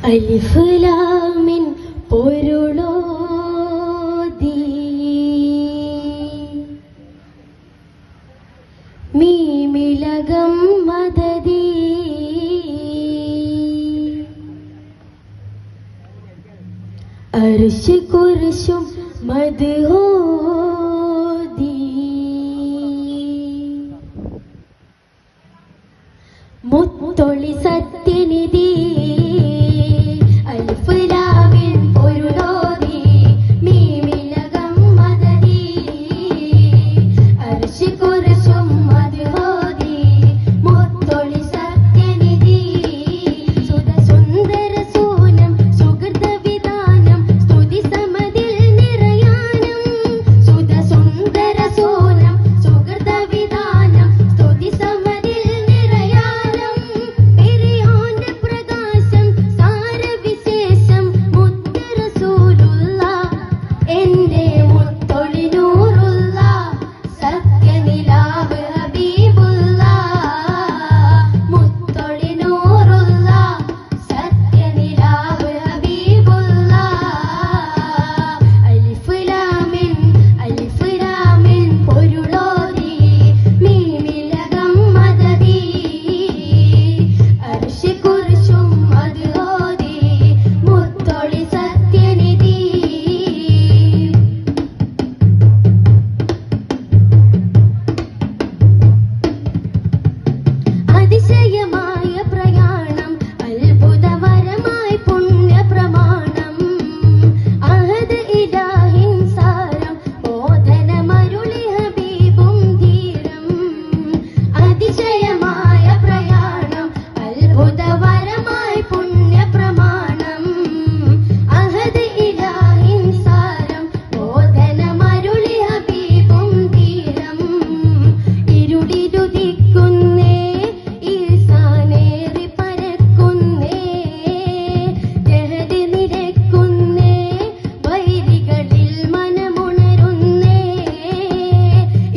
അലിഫ് ലാം മിൻ പൊരുളോതി മീമിലകം മദദി അർശ് കുർശും മദ്ഹോദി മുത്തൊളി സത്യനിധി അലിഫ് ലാം മിൻ പൊരുളോതി മീമിലകം മദദി അർശ് കുർശും മദ്ഹോദി മുത്തൊളി സത്യനിധി സുധ സുന്ദര സൂനം സുഹൃത വിധാനം സ്തുതി സമതിൽ നിറയാനം സുധ സുന്ദര സൂനം സുഹൃത വിധാനം സ്തുതി സമതിൽ നിറയാനം പെരിയോന്റെ പ്രകാശം സാരവിശേഷം മുത്ത് റസൂലുള്ള എന്റെ മുത്തൊളി നൂറുള്ള സത്യനിലാവ് ഹബീബുള്ള മുത്തൊളി നൂറുള്ള സത്യനിലാവ് ഹബീബുള്ള അലിഫ് ലാം മിൻ പൊരുളോതി മീമിലകം മദദി അർശ് കുർശും മദ്ഹോദി മുത്തൊളി സത്യനിധി അതിശയമായ പ്രയാണം അത്ഭുതവരമായി പുണ്യപ്രമാണം അഹദ് ഇലാഹിൻ സാരം ബോധനമരുളി ഹബീബും ധീരം അതിശയമായ പ്രയാണം അത്ഭുതവരമായി പുണ്യപ്രമാണം അഹദ് ഇലാഹിൻ സാരം ബോധനമരുളി ഹബീബും ധീരം ഇരുളിരുദിക്കുന്നേ ഈസാനേറി പരക്കുന്നേ ജഹദ് നിരക്കുന്നേ വൈരികളിൽ മനമുണരുന്നേ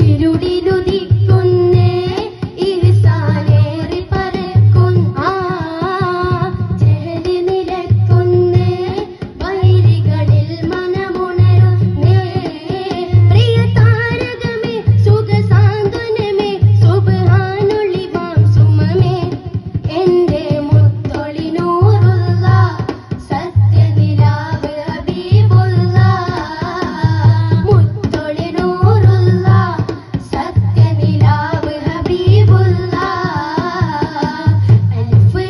ഇരുളിരുദിക്കുന്നേ ഈസാനേറി ജഹദ് നിരക്കുന്നേ വൈരികളിൽ മനമുണരുന്നേ പ്രിയ താരകമേ സുഖസാന്ത്വനമേ സുബ്ഹാനുള്ളിവാം സുമമേ എന്റെ മുത്തൊളി നൂറുള്ള സത്യനിലാവ് ഹബീബുള്ള മുത്തൊളി നൂറുള്ള സത്യനിലാവ് ഹബീബുള്ള അലിഫ്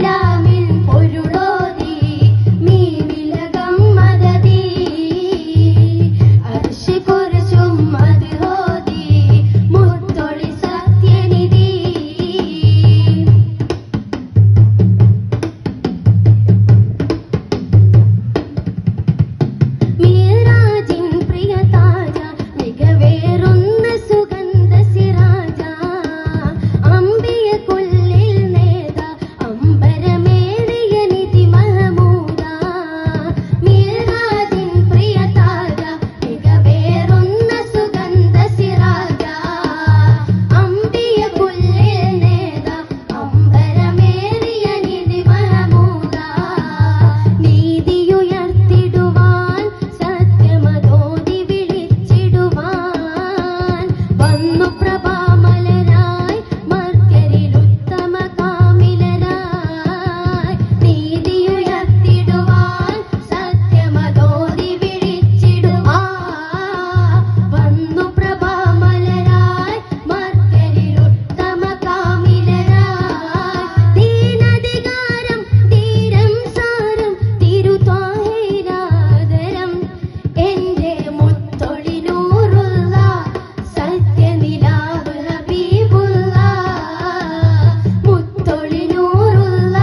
ലാം മിൻ പൊരുളോതി മീമിലകം മദദി അർശ് കുർശും മദ്ഹോദി മുത്തൊളി സത്യനിധി മിഅ്റാജിൻ പ്രിയ താജ മികവേറുന്ന സുഗന്ധ സിരാജ അംബിയ കുല്ലിൽ നേത അംബരമേറിയ നിധി മഹമൂദ മിഅ്റാജിൻ പ്രിയ താജ മികവേറുന്ന സുഗന്ധ സിരാജ അംബിയ കുല്ലിൽ നേത അംബരമേറിയ നിധി മഹമൂദ നീതിയുയർത്തിടുവാൻ സത്യമതോതി വിളിച്ചിടുവാൻ വന്നു പ്രഭാമലരായി മർക്കരിലുത്തമ കാമിലരായി നീതിയുയർത്തിടുവാൻ സത്യമതോതി വിളിച്ചിടുവാൻ വന്നു പ്രഭാമലരായി മർക്കരിലുത്തമ കാമിലരായി ദീനധികാരം ധീരം സാരം തിരുത്വാഹിരാദരം എന്റെ മുത്തൊളി നൂറുള്ള സത്യനിലാവ് ഹബീബുള്ള മുത്തൊളി നൂറുള്ള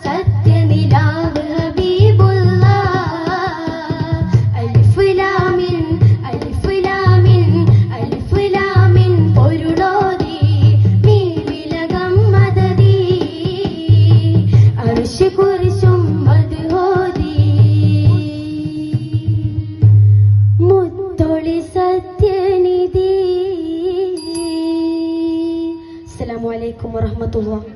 സത്യനിലാവ് ഹബീബുള്ള അലിഫ് ലാം മിൻ പൊരുളോതി മീമിലകം മദദി അർശ് കുർശും മദ്ഹോദി മുത്തൊളി സത്യനിധി. അസ്സലാമു അലൈക്കും വറഹ്മത്തുള്ളാഹി.